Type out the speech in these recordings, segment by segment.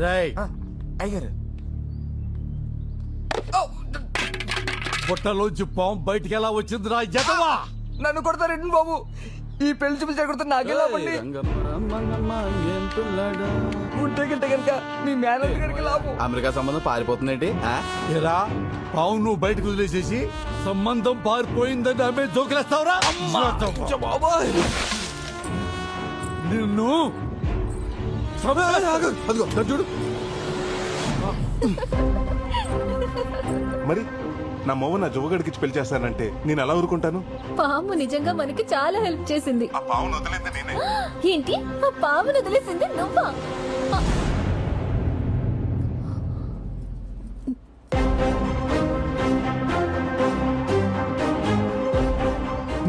రేయ్ అయ్యారు బుట్టలోంచి పాము బయటికి ఎలా వచ్చిందిరా ఎదవా? నన్ను కొడతారండి బాబు. ఈ పెళ్లి చూపులు చెడగొడుతూ నాకెలా పండి ఉంటే గింటే కనుక మీ మేనేజర్ గారికి లాభం. అమెరికా సంబంధం పారిపోతుందేంటి? ఏరా పావు నువ్వు బయటకు వదిలేసేసి సంబంధం పారిపోయిందని ఆమె జోకులేస్తావురా? బాబాయ్ నిన్ను చూడు మరి నా మొవ్వ నా జువ్వగడికి పెళ్లి చేస్తానంటే నేను ఎలా ఊరుకుంటాను? పాము నిజంగా మనకి చాలా హెల్ప్ చేసింది. ఆ పావును వదిలింది నేనే. ఏంటి ఆ పామును వదిలేసింది నువ్వా?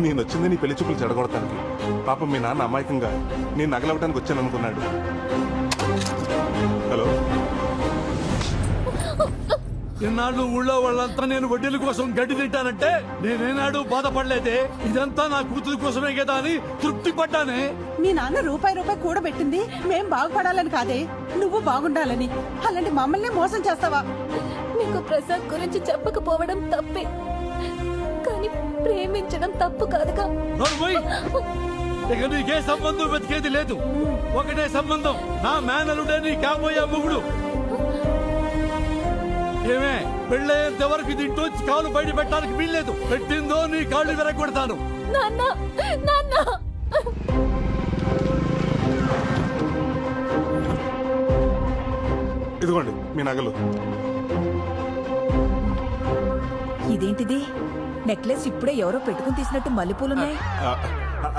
నేను వచ్చింది నీ పెళ్లి చూపులు చెడగొడతానికి. పాపం మీ నాన్న అమాయకంగా నేను నగలవటానికి వచ్చాను అనుకున్నాడు. హలో, ఇన్నాళ్ళు ఊళ్ళో వాళ్ళంతా నేను వడ్డీల కోసం గడ్డి తింటానంటే నేనేనాడు బాధపడలేదే. ఇదంతా నా కూతురు కోసమే కదా అని తృప్తి పడ్డానే. మీ నాన్న రూపాయి కూడబెట్టింది మేం బాగుపడాలని కాదే, నువ్వు బాగుండాలని. అలాంటి మమ్మల్ని మోసం చేస్తావా? నీకు ప్రసాద్ గురించి చెప్పకపోవడం తప్పే, కానీ ప్రేమించడం తప్పు కాదుగా. నోర్మోయ్, ఇక నీకే సంబంధం వెతికేది లేదు. ఒకటే సంబంధం, నా మేనలుడే నీ కాబోయే మొగుడు. ఏమే పెళ్ళయ్యేంత వరకు తింటూ కాలు బయట పెట్టడానికి వీల్లేదు. పెట్టిందో నీ కాళ్ళు విరగొడతాను. నాన్న నాన్న ఇదిగోండి మీ నగలు. ఇదేంటిది? నెక్లెస్ ఇప్పుడే ఎవరో పెట్టుకుని తీసినట్టు మల్లెపూలున్నాయి.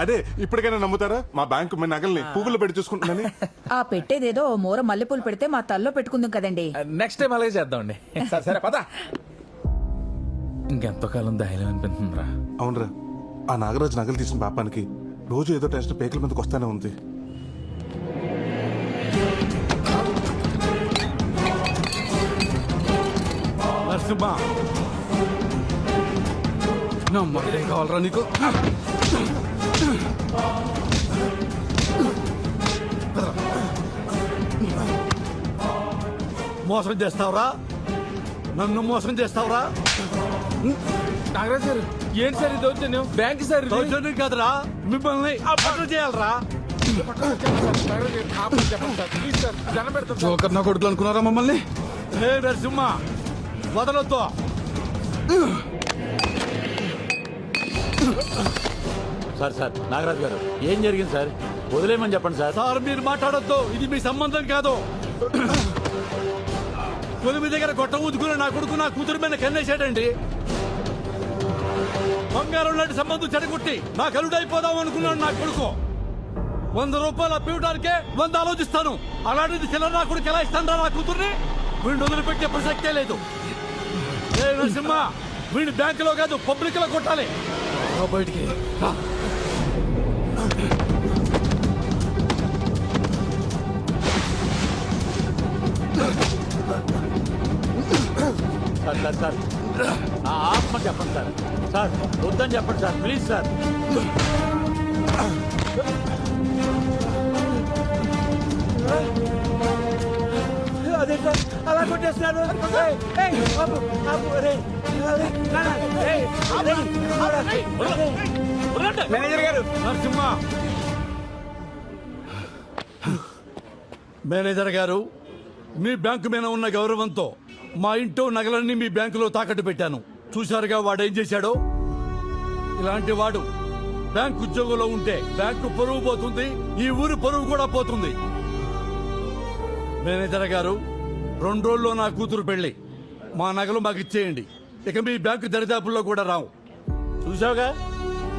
అదే ఇప్పటికైనా నమ్ముతారా? మా బ్యాంకు మీ నగల్ని పువ్వులు పెట్టి చూసుకుంటున్నాని. ఆ పెట్టేదేదో ఓ మూర మల్లెపూలు పెడితే మా తల్లో పెట్టుకుందాం కదండి. నెక్స్ట్ టైం అలాగే చేద్దామండి. సరే పద. ఇంకెంతో కాలం ధైర్యం అనిపిస్తుందిరా. అవునరా, ఆ నాగరాజు నగలు తీసిన పాపానికి రోజు ఏదో టెన్షన్ పేకల మీదకి వస్తానే ఉంది. నరసింహ, నా మళ్ళీ కావాలరా నీకు? మోసం చేస్తావురా? నన్ను మోసం చేస్తావురా? నాగరాజ్ గారు ఏంటి సార్ ఇది? దౌర్జన్యం బ్యాంక్ సార్. దౌర్జన్యం కాదురా, మిమ్మల్ని అప్పట్లు చేయాలరా. జోకర్ నా కొడుకులు అనుకున్నారా మమ్మల్ని? ఏ నరసింహ, వదలొద్దు. సార్ నాగరాజు గారు ఏం జరిగింది సార్? వదిలేయమని చెప్పండి సార్. సార్ మీరు మాట్లాడొద్దు, ఇది మీ సంబంధం కాదు. కొలిమి దగ్గర గొట్ట ఊదుకుని నా కొడుకు నా కూతురు మీద కన్నేసాడండి. బంగారం లాంటి సంబంధం చెడగొట్టి నా కలుడైపోదాం అనుకున్నాడు నా కొడుకు. 100 రూపాయలు అప్పివడానికే 100 ఆలోచిస్తాను. అలాంటిది చిల్లర నా కొడుకు ఎలా ఇస్తాను నా కూతుర్ని? వీడిని వదిలిపెట్టే ప్రసక్తే లేదు. ఏ నరసింహ, వీడిని బ్యాంకులో కాదు పబ్లిక్ లో కొట్టాలి. బయటికి సార్ నా ఆత్మ చెప్పండి సార్. సార్ వద్దని చెప్పండి సార్, ప్లీజ్ సార్. అదే సార్ అలా కొట్టేస్తున్నారు. మేనేజర్ గారు. నరసింహ, మేనేజర్ గారు, మీ బ్యాంకు మీద ఉన్న గౌరవంతో మా ఇంట్లో నగలన్నీ మీ బ్యాంకులో తాకట్టు పెట్టాను. చూశారుగా వాడు ఏం చేశాడో. ఇలాంటి వాడు బ్యాంకు ఉద్యోగంలో ఉంటే బ్యాంకు పరువు పోతుంది, ఈ ఊరు పరువు కూడా పోతుంది. మేనేజర్ గారు, 2 రోజుల్లో నా కూతురు పెళ్లి. మా నగలు మాకు ఇచ్చేయండి. ఇక మీ బ్యాంకు దరిదాపుల్లో కూడా రావు. చూసావుగా,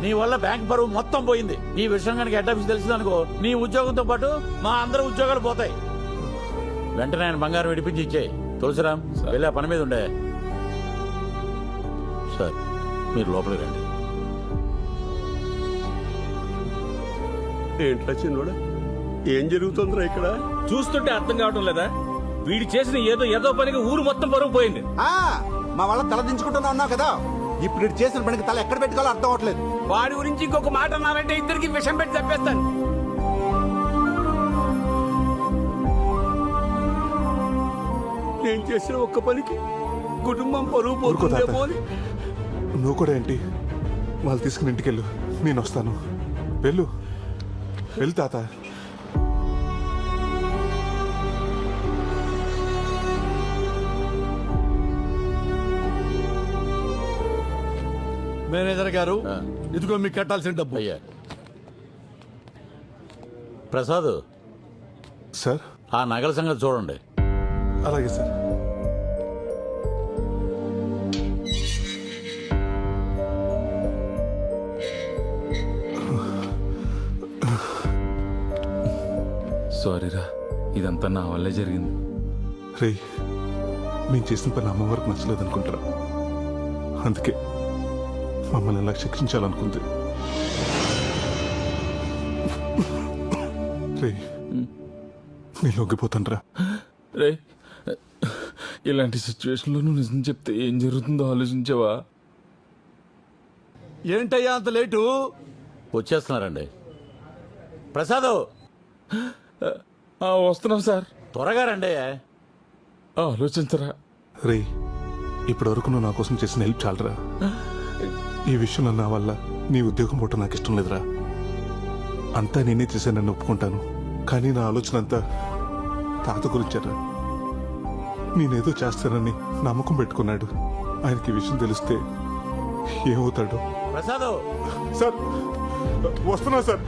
నీ వల్ల బ్యాంక్ పరువు మొత్తం పోయింది. ఈ విషయం కనుక హెడ్ ఆఫీస్ తెలిసిందనుకో, నీ ఉద్యోగంతో పాటు మా అందరి ఉద్యోగాలు పోతాయి. వెంటనే ఆయన బంగారం విడిపించి ఇచ్చే. తులసిరామ్ వెళ్ళి ఆ పని మీద ఉండే. సార్ మీరు లోపలికి రండి. ఏంట్రా చిన్నోడా, ఏం జరుగుతుందిరా ఇక్కడ? చూస్తుంటే అర్థం కావటం లేదా? వీడు చేసిన ఏదో పనికి ఊరు మొత్తం పరువు పోయింది. మా వాళ్ళ తల దించుకుంటున్నా ఉన్నావు కదా, ఇప్పుడు ఇటు చేసిన పనికి తల ఎక్కడ పెట్టుకోవాలో అర్థం అవట్లేదు. వాడి గురించి ఇంకొక మాట అన్నారంటే ఇద్దరికి విషం పెట్టి చంపేస్తాను. చేసిన ఒక్క పనికి కుటుంబం పరువు ఊరుకో తాత. పోతుందేమో అని నువ్వు కూడా ఏంటి వాళ్ళు తీసుకుని ఇంటికెళ్ళు, నేను వస్తాను. వెళ్ళు వెళ్ళు తాత. మేనేజర్ గారు ఇదిగో మీకు కట్టాల్సిన డబ్బు. అయ్యా ప్రసాద్, సార్ ఆ నగల సంగతి చూడండి. అలాగే సార్. సారీరా, ఇదంతా నా వల్లే జరిగింది. రే, మేము చేసిన పని అమ్మవారికి నచ్చలేదు అనుకుంటారా, అందుకే మమ్మల్ని ఎలా శిక్షించాలనుకుంది. రే, నేను లొంగిపోతాను రా. రే, ఇలాంటి సిచ్యువేషన్లో నువ్వు నిజం చెప్తే ఏం జరుగుతుందో ఆలోచించావా? ఏంటయ్యా అంత లేటు? వచ్చేస్తున్నారండి. ప్రసాద్ వస్తున్నాం సార్. త్వరగా రండి. ఆలోచించరా. రే, ఇప్పటివరకు నువ్వు నా కోసం చేసిన హెల్ప్ చాలరా. ఈ విషయంలో నా వల్ల నీ ఉద్యోగం పోవటం నాకు ఇష్టం లేదురా. అంతా నేనే చేశానని ఒప్పుకుంటాను, కానీ నా ఆలోచన అంతా తాత గురించారా. నేనేదో చేస్తానని నమ్మకం పెట్టుకున్నాడు. ఆయనకి ఈ విషయం తెలిస్తే ఏమవుతాడు? ప్రసాద్ సార్ వస్తున్నా సార్.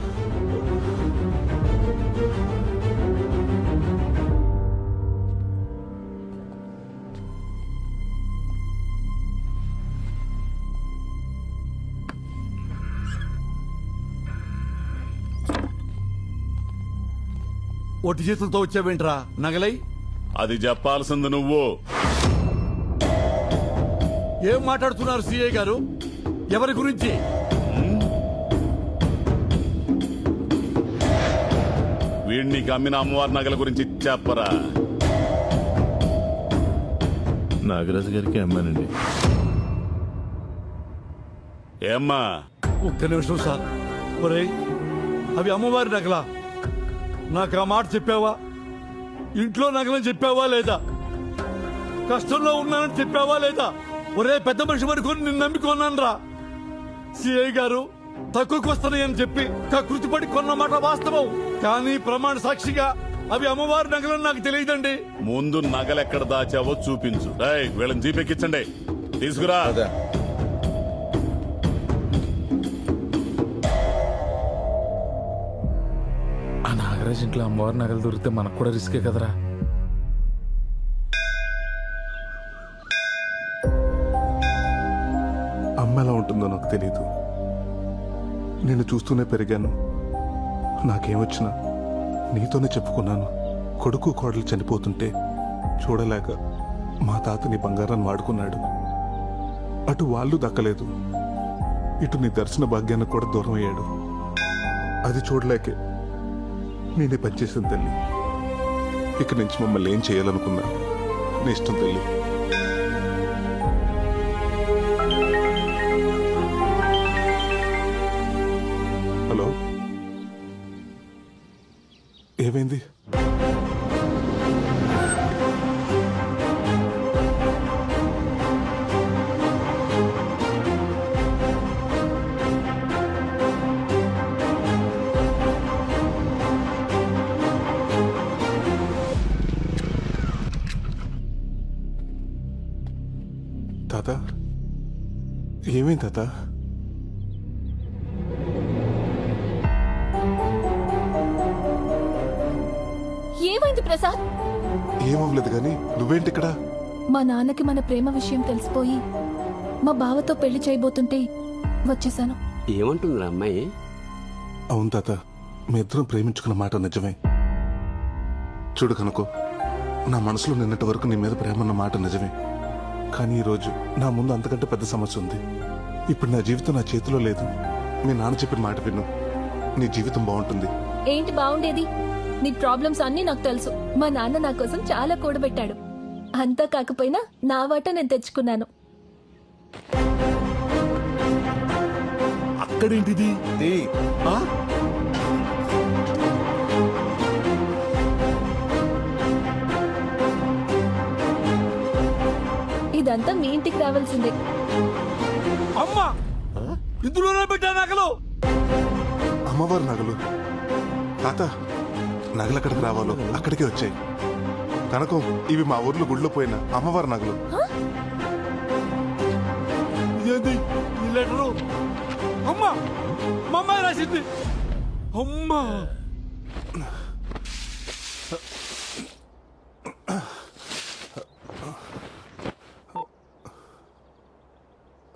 ఒట్టి చేతులతో వచ్చావేంట్రా నగలై? అది చెప్పాల్సింది నువ్వు. ఏం మాట్లాడుతున్నారు సిఐ గారు? ఎవరి గురించి? వీడిని అమ్మిన అమ్మవారి నగల గురించి చెప్పరా. నాగరాజు గారికి అమ్మానండి. ఏమ్మా? ఒక్క నిమిషం సార్. ఒరేయ్, అవి అమ్మవారి నగలా? నాకు ఆ మాట చెప్పావా? ఇంట్లో నగలని చెప్పావా లేదా? కష్టంలో ఉన్నానని చెప్పావా లేదా? ఒరే పెద్ద మనిషి వరకు నిన్ను నమ్మి కొన్నాను రా. సిఐ గారు తక్కువకి వస్తున్నాయని చెప్పి కకృతిపడి కొన్న మాట వాస్తవం, కానీ ప్రమాణ సాక్షిగా అవి అమ్మవారి నగలని నాకు తెలియదండి. ముందు నగలెక్కడ దాచావో చూపించు. వీళ్ళని జీపెక్కించండి, తీసుకురా. ఆ నాగరాజు ఇంట్లో అమ్మవారి నగలు దొరికితే మనకు కూడా రిస్కే కదరా. అమ్మ ఎలా ఉంటుందో నాకు తెలియదు. నేను చూస్తూనే పెరిగాను. నాకేమొచ్చినా నీతోనే చెప్పుకున్నాను. కొడుకు కోడలు చనిపోతుంటే చూడలేక మా తాతని బంగారాన్ని వాడుకున్నాడు. అటు వాళ్ళు దక్కలేదు, ఇటు నీ దర్శన భాగ్యానికి కూడా దూరం అయ్యాడు. అది చూడలేకే నేనే పనిచేసింది తల్లి. ఇక నుంచి మమ్మల్ని ఏం చేయాలనుకున్నా నీ ఇష్టం తల్లి. హలో, ఏమైంది? తాత, ఏమైంది తాత? ఏమైంది ప్రసాద్? ఏమవ్వలేదు కానీ నువ్వేంటి ఇక్కడ? మా నాన్నకి మన ప్రేమ విషయం తెలిసిపోయి మా బావతో పెళ్లి చేయబోతుంటే వచ్చేసాను. ఏమంటుందిరా అమ్మాయి? అవును తాత, మీ ఇద్దరం ప్రేమించుకున్న మాట నిజమే. చూడు కనుకో, నా మనసులో నిన్నటి వరకు నీ మీద ప్రేమ ఉన్న మాట నిజమే. కానీ ఈరోజు నా ముందు అంతకంటే పెద్ద సమస్య ఉంది. ఇప్పుడు నా జీవితం నా చేతిలో లేదు. మీ నాన్న చెప్పిన మాట విను, నీ జీవితం బాగుంటుంది. ఏంటి బాగుండేది? నీ ప్రాబ్లమ్స్ అన్నీ నాకు తెలుసు. మా నాన్న నా కోసం చాలా కూడబెట్టాడు. అంతా కాకపోయినా నా వాట నేను తెచ్చుకున్నాను. అక్కడేంటిది? ఆ? ఇదంతా మీ ఇంటికి రావాల్సిందే. అమ్మా ఇందులోనే పెట్టా నగలు. అమ్మవారి నగలు. తాత, నగలు ఎక్కడికి రావాలో అక్కడికే వచ్చాయి. కనకం, ఇవి మా ఊర్లో గుడిలో పోయిన అమ్మవారి నగలు. ఇదేంటి ఈ లెటరు? అమ్మా మా అమ్మాయి రాసింది. అమ్మా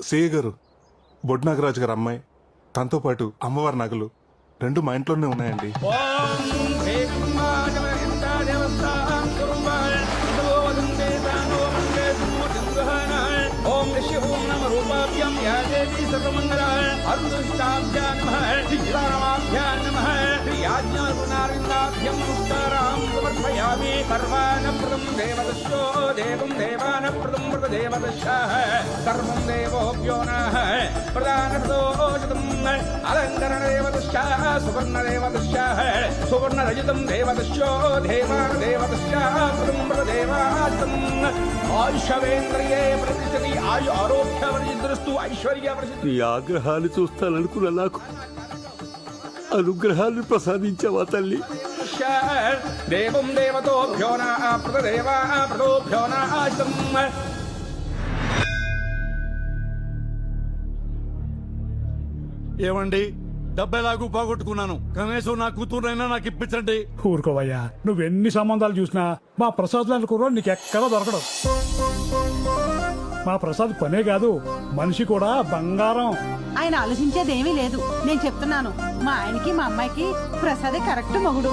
సేయ గారు, బొడ్ నాగరాజు గారు అమ్మాయి, తనతో పాటు అమ్మవారి నగలు రెండు మా ఇంట్లోనే ఉన్నాయండి. ఓం ఋషి ఓం నమ రూపాభ్యాం యా దేవీ సర్వమంగళాయ అరుణాభ్యాం నమః శ్రీరామాభ్యాం నమః శ్రీయాజ్ఞానారిందాభ్యం నమస్కారాం సమర్పయామి. సర్వానప్రదం దేవదశో దేవం దేవానప్రదం మృతదేవదశాః సర్వం దేవోభ్యో నః ప్రధానప్రదోషితం అలంకరణ దేవదశాః సువర్ణదేవదశాః సువర్ణరజితం దేవదశో దేవాన దేవదశాః ప్రదం మృతదేవాజితం ఆయుషవేంద్రియే ప్రతిష్టతి ఆయు ఆరోగ్య వర్జిద్రస్తు ఐశ్వర్య నీ ఆగ్రహాన్ని చూస్తాననుకున్న నాకు అనుగ్రహాన్ని ప్రసాదించావా తల్లి? దేవం దేవతోభ్యో ప్రదేవా ప్రదోభ్యో నాశం. ఏమండి, డబ్బెలాగూ పోగొట్టుకున్నాను, కనీసం నా కూతురునైనా నాకు ఇప్పించండి. ఊరుకోవయ్యా, నువ్వెన్ని సంబంధాలు చూసినా మా ప్రసాద్ లాంటి కుర్రాడు నీకు ఎక్కడా దొరకడం. మా ప్రసాద్ పనే కాదు, మనిషి కూడా బంగారం. ఆయన ఆలోచించేదేమీ లేదు. నేను చెప్తున్నాను, మా ఆయనకి మా అమ్మాయికి ప్రసాదే కరెక్ట్ మొగుడు.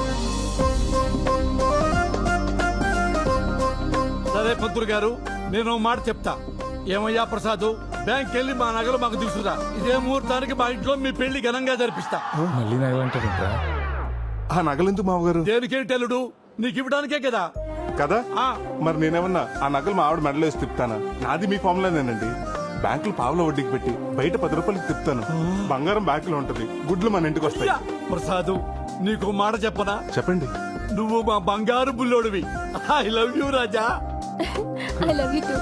సరే పంతులు గారు, నేను ఓ మాట చెప్తా. ఏమయ్యా ప్రసాద్, బ్యాంక్ వెళ్ళి మా నగలు మాకు తీసుకురా. ఇదే ముహూర్తానికి మా ఇంట్లో మీ పెళ్లి ఘనంగా జరిపిస్తా. మళ్ళీ నగలంటారంట. ఆ నగలెందుకు మామగారు? దేనికేంటి అల్లుడు, నీకు ఇవ్వడానికే కదా. కదా, మరి నేనేమన్నా ఆ నగలు మా ఆవిడ మెడలో వేసి తిప్పుతానా? నాది మీ ఫామ్లోనేనండి. బ్యాంకులు పావుల వడ్డీకి పెట్టి బయట 10 రూపాయలకి తిప్పుతాను. బంగారం బ్యాంకులో ఉంటది, గుడ్లు మన ఇంటికి వస్తాయి. ప్రసాద్, నీకు మాట చెప్పనా? చెప్పండి. నువ్వు మా బంగారు బుల్లోడివి. I love you Raja. I love you two.